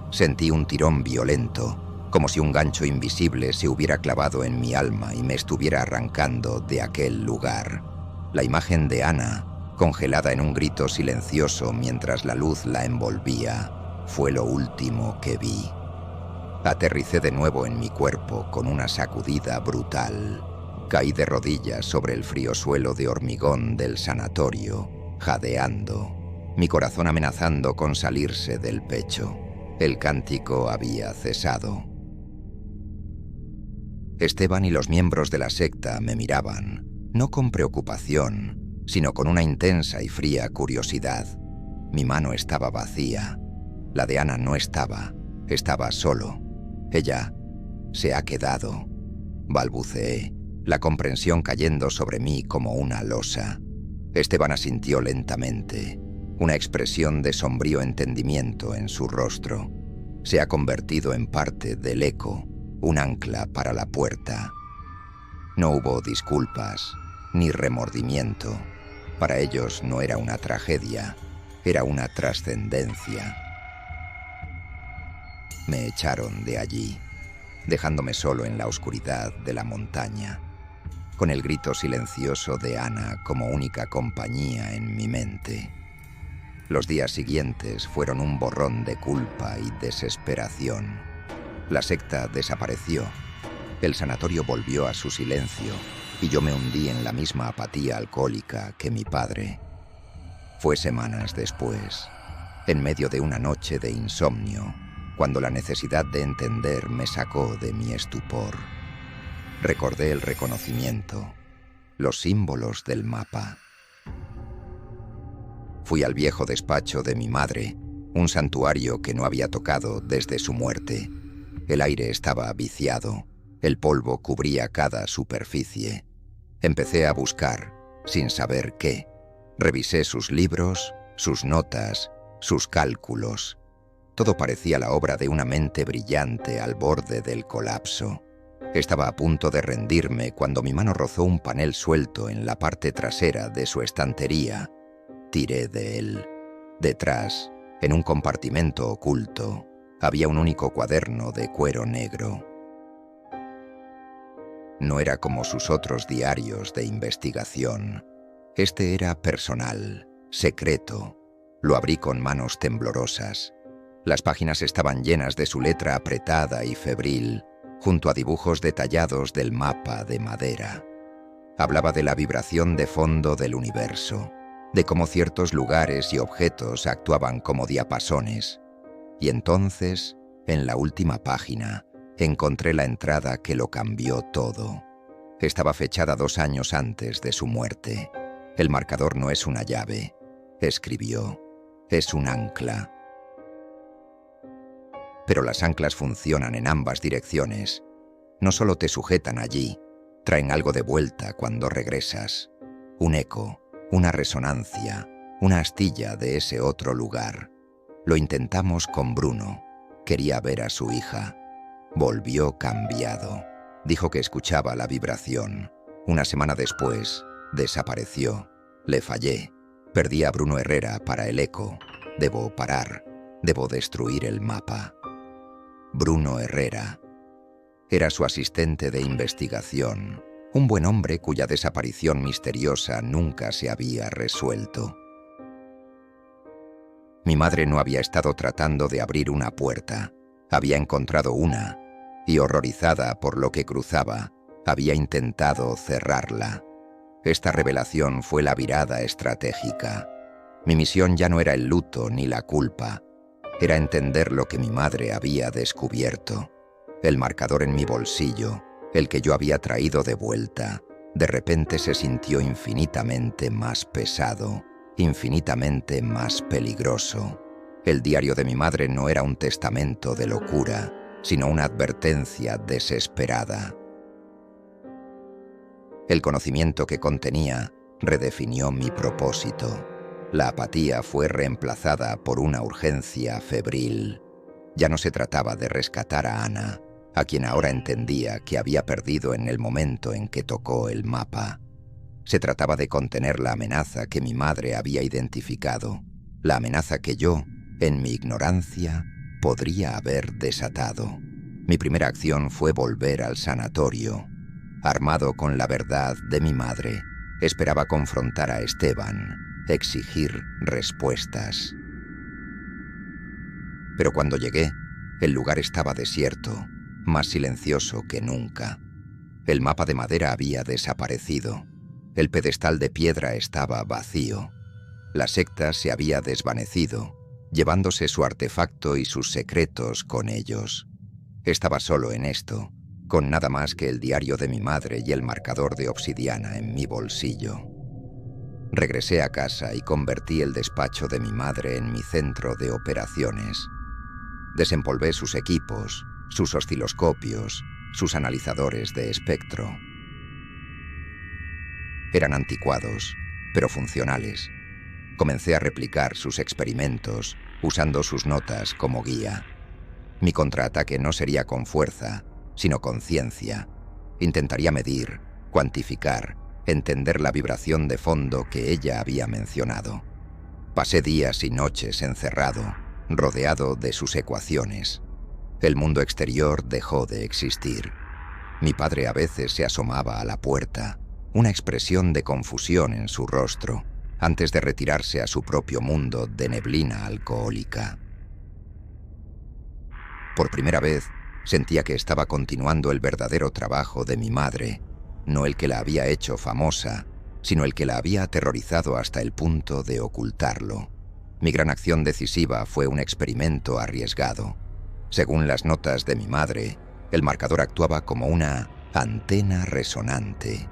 Sentí un tirón violento, como si un gancho invisible se hubiera clavado en mi alma y me estuviera arrancando de aquel lugar. La imagen de Ana, congelada en un grito silencioso mientras la luz la envolvía, fue lo último que vi. Aterricé de nuevo en mi cuerpo con una sacudida brutal. Caí de rodillas sobre el frío suelo de hormigón del sanatorio, jadeando, mi corazón amenazando con salirse del pecho. El cántico había cesado. Esteban y los miembros de la secta me miraban, no con preocupación, sino con una intensa y fría curiosidad. Mi mano estaba vacía. La de Ana no estaba solo. Ella se ha quedado, balbuceé, la comprensión cayendo sobre mí como una losa. Esteban asintió lentamente, una expresión de sombrío entendimiento en su rostro. Se ha convertido en parte del eco, un ancla para la puerta. No hubo disculpas, ni remordimiento. Para ellos no era una tragedia, era una trascendencia. Me echaron de allí, dejándome solo en la oscuridad de la montaña, con el grito silencioso de Ana como única compañía en mi mente. Los días siguientes fueron un borrón de culpa y desesperación. La secta desapareció, el sanatorio volvió a su silencio y yo me hundí en la misma apatía alcohólica que mi padre. Fue semanas después, en medio de una noche de insomnio, cuando la necesidad de entender me sacó de mi estupor. Recordé el reconocimiento, los símbolos del mapa. Fui al viejo despacho de mi madre, un santuario que no había tocado desde su muerte. El aire estaba viciado, el polvo cubría cada superficie. Empecé a buscar, sin saber qué. Revisé sus libros, sus notas, sus cálculos. Todo parecía la obra de una mente brillante al borde del colapso. Estaba a punto de rendirme cuando mi mano rozó un panel suelto en la parte trasera de su estantería. Tiré de él. Detrás, en un compartimento oculto, había un único cuaderno de cuero negro. No era como sus otros diarios de investigación. Este era personal, secreto. Lo abrí con manos temblorosas. Las páginas estaban llenas de su letra apretada y febril, junto a dibujos detallados del mapa de madera. Hablaba de la vibración de fondo del universo, de cómo ciertos lugares y objetos actuaban como diapasones. Y entonces, en la última página, encontré la entrada que lo cambió todo. Estaba fechada 2 años antes de su muerte. El marcador no es una llave, escribió, es un ancla. Pero las anclas funcionan en ambas direcciones. No solo te sujetan allí, traen algo de vuelta cuando regresas. Un eco, una resonancia, una astilla de ese otro lugar. Lo intentamos con Bruno. Quería ver a su hija. Volvió cambiado. Dijo que escuchaba la vibración. Una semana después, desapareció. Le fallé. Perdí a Bruno Herrera para el eco. Debo parar. Debo destruir el mapa. Bruno Herrera. Era su asistente de investigación. Un buen hombre cuya desaparición misteriosa nunca se había resuelto. Mi madre no había estado tratando de abrir una puerta. Había encontrado una, y horrorizada por lo que cruzaba, había intentado cerrarla. Esta revelación fue la virada estratégica. Mi misión ya no era el luto ni la culpa. Era entender lo que mi madre había descubierto. El marcador en mi bolsillo, el que yo había traído de vuelta, de repente se sintió infinitamente más pesado, infinitamente más peligroso. El diario de mi madre no era un testamento de locura, sino una advertencia desesperada. El conocimiento que contenía redefinió mi propósito. La apatía fue reemplazada por una urgencia febril. Ya no se trataba de rescatar a Ana, a quien ahora entendía que había perdido en el momento en que tocó el mapa. Se trataba de contener la amenaza que mi madre había identificado, la amenaza que yo, en mi ignorancia, podría haber desatado. Mi primera acción fue volver al sanatorio. Armado con la verdad de mi madre, esperaba confrontar a Esteban, exigir respuestas. Pero cuando llegué, el lugar estaba desierto, más silencioso que nunca. El mapa de madera había desaparecido. El pedestal de piedra estaba vacío. La secta se había desvanecido, llevándose su artefacto y sus secretos con ellos. Estaba solo en esto, con nada más que el diario de mi madre y el marcador de obsidiana en mi bolsillo. Regresé a casa y convertí el despacho de mi madre en mi centro de operaciones. Desempolvé sus equipos, sus osciloscopios, sus analizadores de espectro. Eran anticuados, pero funcionales. Comencé a replicar sus experimentos, usando sus notas como guía. Mi contraataque no sería con fuerza, sino con ciencia. Intentaría medir, cuantificar, entender la vibración de fondo que ella había mencionado. Pasé días y noches encerrado, rodeado de sus ecuaciones. El mundo exterior dejó de existir. Mi padre a veces se asomaba a la puerta, una expresión de confusión en su rostro, antes de retirarse a su propio mundo de neblina alcohólica. Por primera vez, sentía que estaba continuando el verdadero trabajo de mi madre, no el que la había hecho famosa, sino el que la había aterrorizado hasta el punto de ocultarlo. Mi gran acción decisiva fue un experimento arriesgado. Según las notas de mi madre, el marcador actuaba como una antena resonante.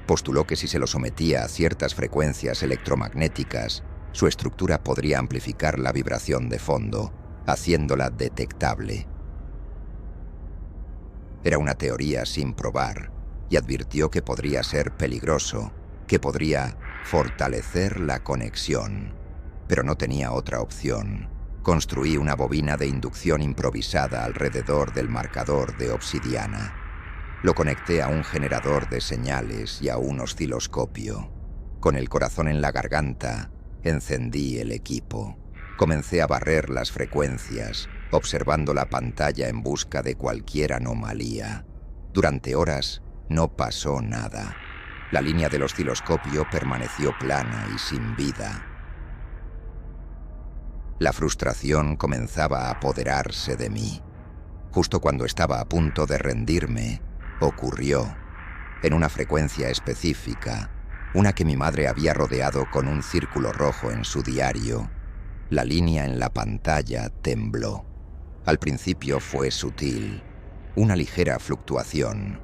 Postuló que si se lo sometía a ciertas frecuencias electromagnéticas, su estructura podría amplificar la vibración de fondo, haciéndola detectable. Era una teoría sin probar, y advirtió que podría ser peligroso, que podría fortalecer la conexión. Pero no tenía otra opción. Construí una bobina de inducción improvisada alrededor del marcador de obsidiana. Lo conecté a un generador de señales y a un osciloscopio. Con el corazón en la garganta, encendí el equipo. Comencé a barrer las frecuencias, observando la pantalla en busca de cualquier anomalía. Durante horas no pasó nada. La línea del osciloscopio permaneció plana y sin vida. La frustración comenzaba a apoderarse de mí. Justo cuando estaba a punto de rendirme, ocurrió, en una frecuencia específica, una que mi madre había rodeado con un círculo rojo en su diario. La línea en la pantalla tembló. Al principio fue sutil, una ligera fluctuación,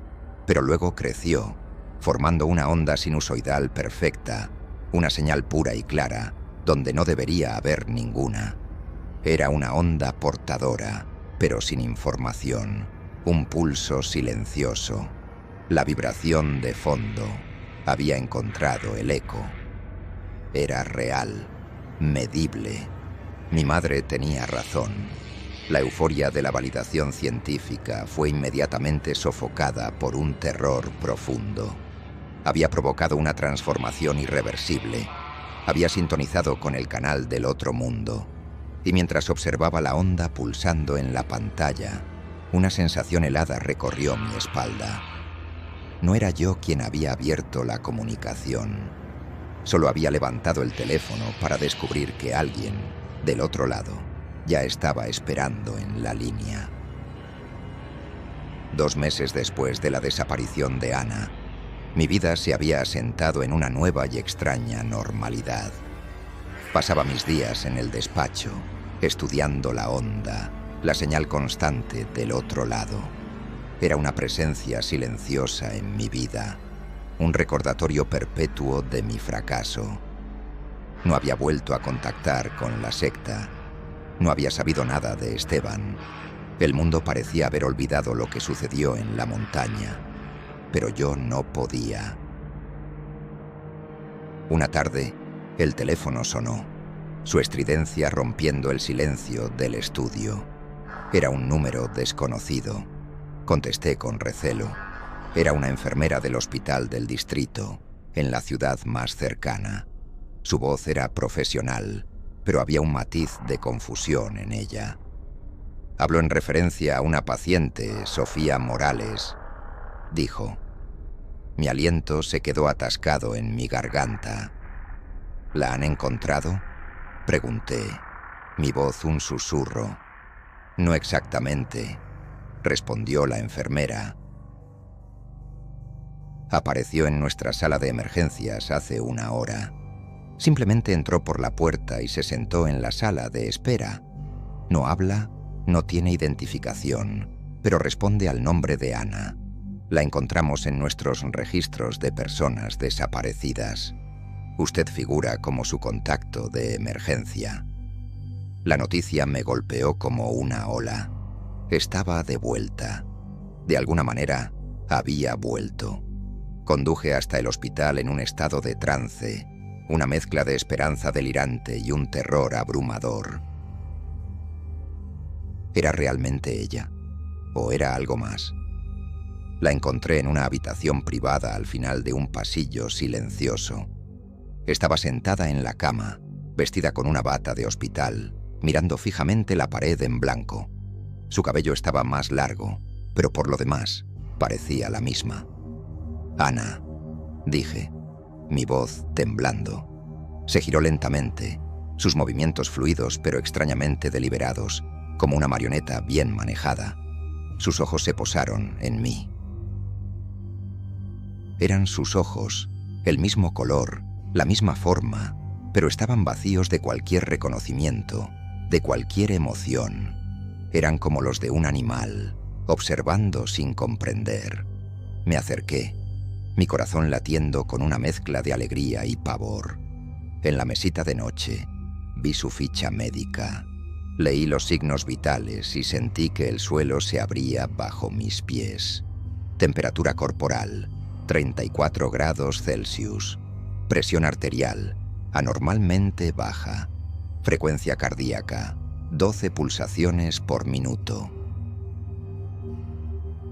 pero luego creció, formando una onda sinusoidal perfecta, una señal pura y clara, donde no debería haber ninguna. Era una onda portadora, pero sin información, un pulso silencioso. La vibración de fondo había encontrado el eco. Era real, medible. Mi madre tenía razón. La euforia de la validación científica fue inmediatamente sofocada por un terror profundo. Había provocado una transformación irreversible. Había sintonizado con el canal del otro mundo. Y mientras observaba la onda pulsando en la pantalla, una sensación helada recorrió mi espalda. No era yo quien había abierto la comunicación. Solo había levantado el teléfono para descubrir que alguien, del otro lado, ya estaba esperando en la línea. 2 meses después de la desaparición de Ana, mi vida se había asentado en una nueva y extraña normalidad. Pasaba mis días en el despacho, estudiando la onda, la señal constante del otro lado. Era una presencia silenciosa en mi vida, un recordatorio perpetuo de mi fracaso. No había vuelto a contactar con la secta. No había sabido nada de Esteban. El mundo parecía haber olvidado lo que sucedió en la montaña, pero yo no podía. Una tarde, el teléfono sonó, su estridencia rompiendo el silencio del estudio. Era un número desconocido. Contesté con recelo. Era una enfermera del hospital del distrito, en la ciudad más cercana. Su voz era profesional, pero había un matiz de confusión en ella. Habló en referencia a una paciente, Sofía Morales, dijo. Mi aliento se quedó atascado en mi garganta. ¿La han encontrado?, pregunté, mi voz un susurro. No exactamente, respondió la enfermera. Apareció en nuestra sala de emergencias hace 1 hora. Simplemente entró por la puerta y se sentó en la sala de espera. No habla, no tiene identificación, pero responde al nombre de Ana. La encontramos en nuestros registros de personas desaparecidas. Usted figura como su contacto de emergencia. La noticia me golpeó como una ola. Estaba de vuelta. De alguna manera, había vuelto. Conduje hasta el hospital en un estado de trance, una mezcla de esperanza delirante y un terror abrumador. ¿Era realmente ella? ¿O era algo más? La encontré en una habitación privada al final de un pasillo silencioso. Estaba sentada en la cama, vestida con una bata de hospital, mirando fijamente la pared en blanco. Su cabello estaba más largo, pero por lo demás, parecía la misma. «Ana», dije, mi voz temblando. Se giró lentamente, sus movimientos fluidos pero extrañamente deliberados, como una marioneta bien manejada. Sus ojos se posaron en mí. Eran sus ojos, el mismo color, la misma forma, pero estaban vacíos de cualquier reconocimiento, de cualquier emoción. Eran como los de un animal, observando sin comprender. Me acerqué, mi corazón latiendo con una mezcla de alegría y pavor. En la mesita de noche, vi su ficha médica. Leí los signos vitales y sentí que el suelo se abría bajo mis pies. Temperatura corporal, 34 grados Celsius. Presión arterial, anormalmente baja. Frecuencia cardíaca, 12 pulsaciones por minuto.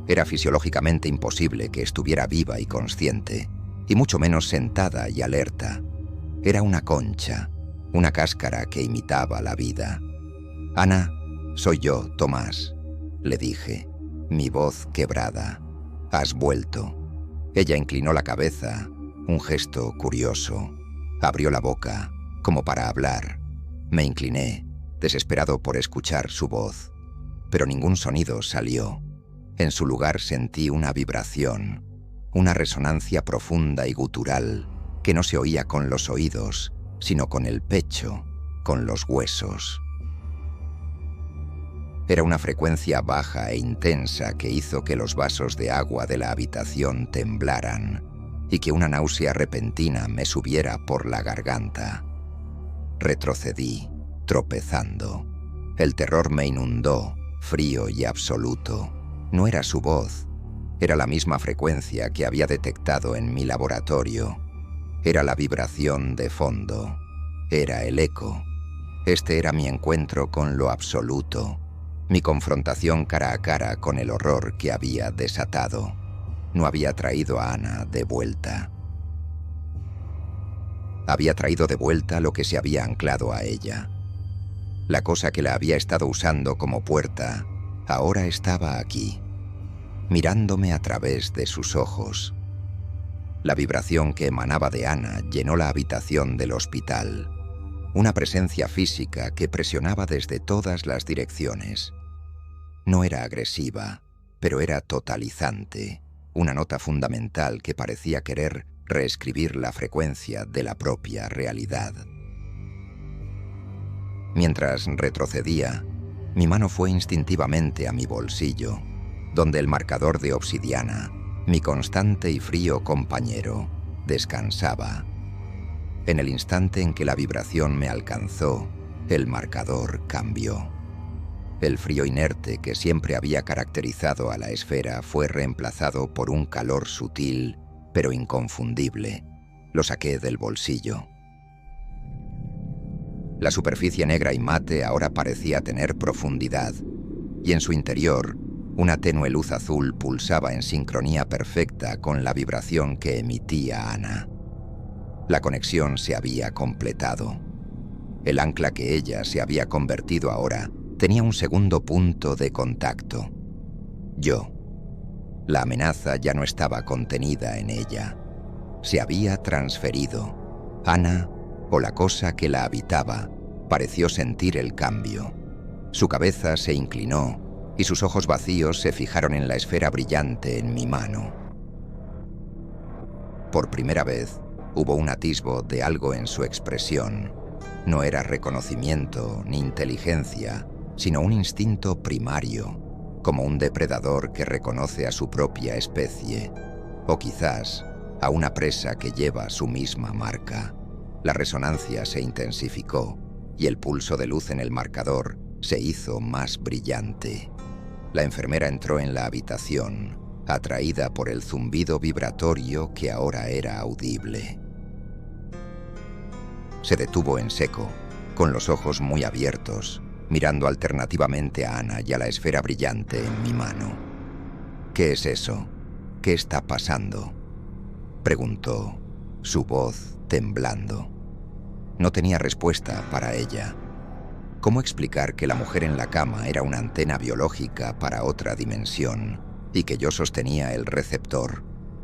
Era fisiológicamente imposible que estuviera viva y consciente, y mucho menos sentada y alerta. Era una concha, una cáscara que imitaba la vida. «Ana, soy yo, Tomás», le dije, mi voz quebrada. «Has vuelto». Ella inclinó la cabeza, un gesto curioso. Abrió la boca, como para hablar. Me incliné, desesperado por escuchar su voz, pero ningún sonido salió. En su lugar sentí una vibración, una resonancia profunda y gutural que no se oía con los oídos, sino con el pecho, con los huesos. Era una frecuencia baja e intensa que hizo que los vasos de agua de la habitación temblaran y que una náusea repentina me subiera por la garganta. Retrocedí, tropezando. El terror me inundó, frío y absoluto. No era su voz, era la misma frecuencia que había detectado en mi laboratorio. Era la vibración de fondo, era el eco. Este era mi encuentro con lo absoluto, mi confrontación cara a cara con el horror que había desatado. No había traído a Ana de vuelta. Había traído de vuelta lo que se había anclado a ella. La cosa que la había estado usando como puerta, ahora estaba aquí, mirándome a través de sus ojos. La vibración que emanaba de Ana llenó la habitación del hospital, una presencia física que presionaba desde todas las direcciones. No era agresiva, pero era totalizante, una nota fundamental que parecía querer reescribir la frecuencia de la propia realidad. Mientras retrocedía, mi mano fue instintivamente a mi bolsillo, donde el marcador de obsidiana, mi constante y frío compañero, descansaba. En el instante en que la vibración me alcanzó, el marcador cambió. El frío inerte que siempre había caracterizado a la esfera fue reemplazado por un calor sutil, pero inconfundible. Lo saqué del bolsillo. La superficie negra y mate ahora parecía tener profundidad, y en su interior, una tenue luz azul pulsaba en sincronía perfecta con la vibración que emitía Ana. La conexión se había completado. El ancla que ella se había convertido ahora tenía un segundo punto de contacto. Yo. La amenaza ya no estaba contenida en ella. Se había transferido. Ana, o la cosa que la habitaba, pareció sentir el cambio. Su cabeza se inclinó y sus ojos vacíos se fijaron en la esfera brillante en mi mano. Por primera vez, hubo un atisbo de algo en su expresión. No era reconocimiento ni inteligencia, sino un instinto primario, como un depredador que reconoce a su propia especie, o quizás a una presa que lleva su misma marca. La resonancia se intensificó y el pulso de luz en el marcador se hizo más brillante. La enfermera entró en la habitación, atraída por el zumbido vibratorio que ahora era audible. Se detuvo en seco, con los ojos muy abiertos, mirando alternativamente a Ana y a la esfera brillante en mi mano. «¿Qué es eso? ¿Qué está pasando?», preguntó, su voz temblando. No tenía respuesta para ella. ¿Cómo explicar que la mujer en la cama era una antena biológica para otra dimensión y que yo sostenía el receptor?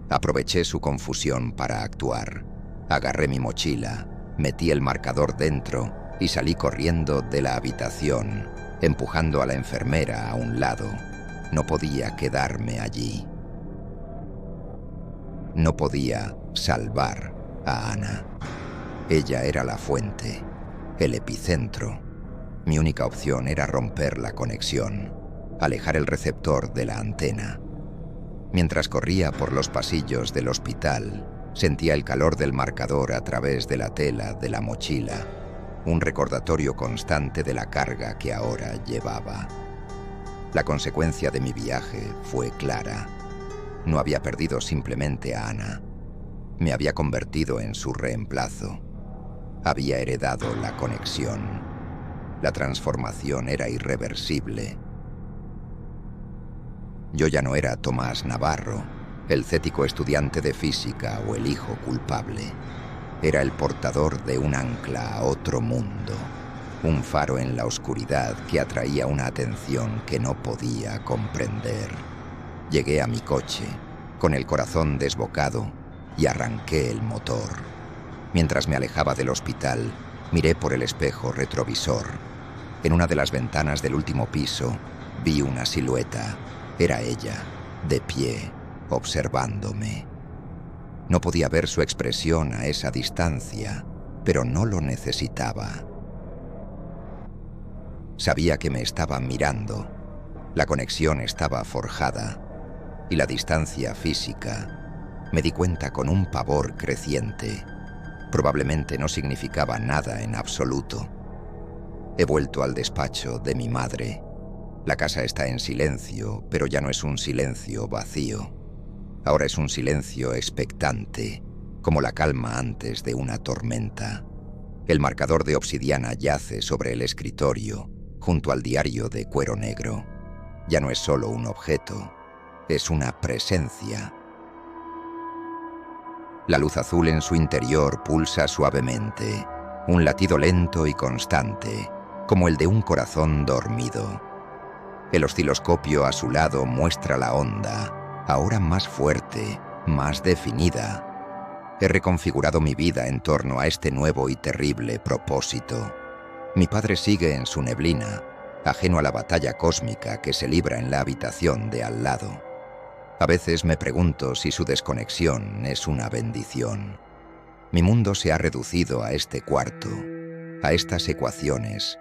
Aproveché su confusión para actuar. Agarré mi mochila, metí el marcador dentro y salí corriendo de la habitación, empujando a la enfermera a un lado. No podía quedarme allí. No podía salvar a Ana. Ella era la fuente, el epicentro. Mi única opción era romper la conexión, alejar el receptor de la antena. Mientras corría por los pasillos del hospital, sentía el calor del marcador a través de la tela de la mochila, un recordatorio constante de la carga que ahora llevaba. La consecuencia de mi viaje fue clara. No había perdido simplemente a Ana. Me había convertido en su reemplazo. Había heredado la conexión. La transformación era irreversible. Yo ya no era Tomás Navarro, el cético estudiante de física o el hijo culpable. Era el portador de un ancla a otro mundo, un faro en la oscuridad que atraía una atención que no podía comprender. Llegué a mi coche, con el corazón desbocado, y arranqué el motor. Mientras me alejaba del hospital, miré por el espejo retrovisor. En una de las ventanas del último piso vi una silueta. Era ella, de pie, observándome. No podía ver su expresión a esa distancia, pero no lo necesitaba. Sabía que me estaba mirando. La conexión estaba forjada y la distancia física, me di cuenta con un pavor creciente. Probablemente no significaba nada en absoluto. He vuelto al despacho de mi madre. La casa está en silencio, pero ya no es un silencio vacío. Ahora es un silencio expectante, como la calma antes de una tormenta. El marcador de obsidiana yace sobre el escritorio, junto al diario de cuero negro. Ya no es solo un objeto, es una presencia. La luz azul en su interior pulsa suavemente, un latido lento y constante, como el de un corazón dormido. El osciloscopio a su lado muestra la onda, ahora más fuerte, más definida. He reconfigurado mi vida en torno a este nuevo y terrible propósito. Mi padre sigue en su neblina, ajeno a la batalla cósmica que se libra en la habitación de al lado. A veces me pregunto si su desconexión es una bendición. Mi mundo se ha reducido a este cuarto, a estas ecuaciones,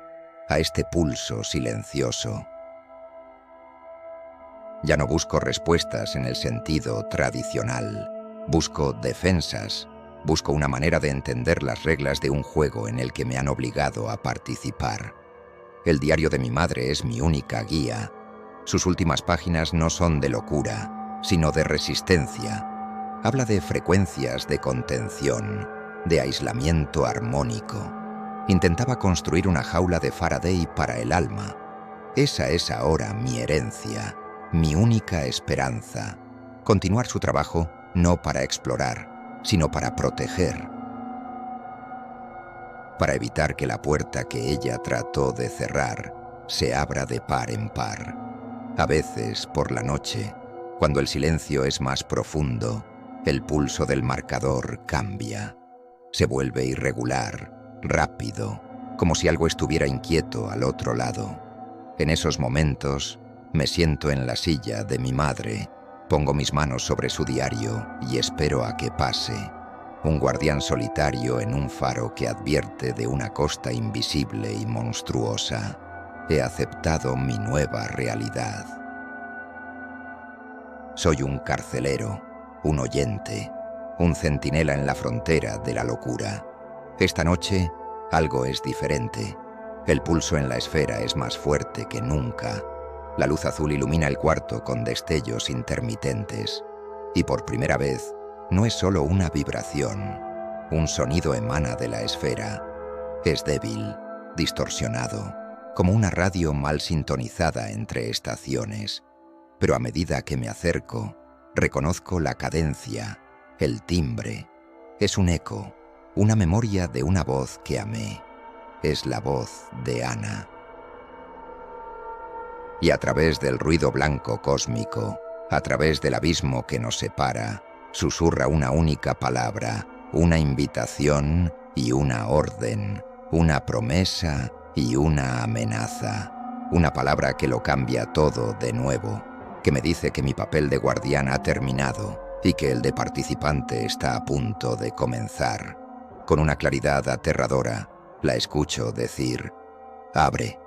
a este pulso silencioso. Ya no busco respuestas en el sentido tradicional. Busco defensas. Busco una manera de entender las reglas de un juego en el que me han obligado a participar. El diario de mi madre es mi única guía. Sus últimas páginas no son de locura, sino de resistencia. Habla de frecuencias de contención, de aislamiento armónico. Intentaba construir una jaula de Faraday para el alma. Esa es ahora mi herencia, mi única esperanza. Continuar su trabajo no para explorar, sino para proteger. Para evitar que la puerta que ella trató de cerrar se abra de par en par. A veces, por la noche, cuando el silencio es más profundo, el pulso del marcador cambia. Se vuelve irregular, rápido, como si algo estuviera inquieto al otro lado. En esos momentos, me siento en la silla de mi madre, pongo mis manos sobre su diario y espero a que pase. Un guardián solitario en un faro que advierte de una costa invisible y monstruosa. He aceptado mi nueva realidad. Soy un carcelero, un oyente, un centinela en la frontera de la locura. Esta noche, algo es diferente. El pulso en la esfera es más fuerte que nunca. La luz azul ilumina el cuarto con destellos intermitentes. Y por primera vez, no es solo una vibración. Un sonido emana de la esfera. Es débil, distorsionado, como una radio mal sintonizada entre estaciones. Pero a medida que me acerco, reconozco la cadencia, el timbre. Es un eco, una memoria de una voz que amé. Es la voz de Ana. Y a través del ruido blanco cósmico, a través del abismo que nos separa, susurra una única palabra, una invitación y una orden, una promesa y una amenaza. Una palabra que lo cambia todo de nuevo, que me dice que mi papel de guardián ha terminado y que el de participante está a punto de comenzar. Con una claridad aterradora, la escucho decir: «Abre».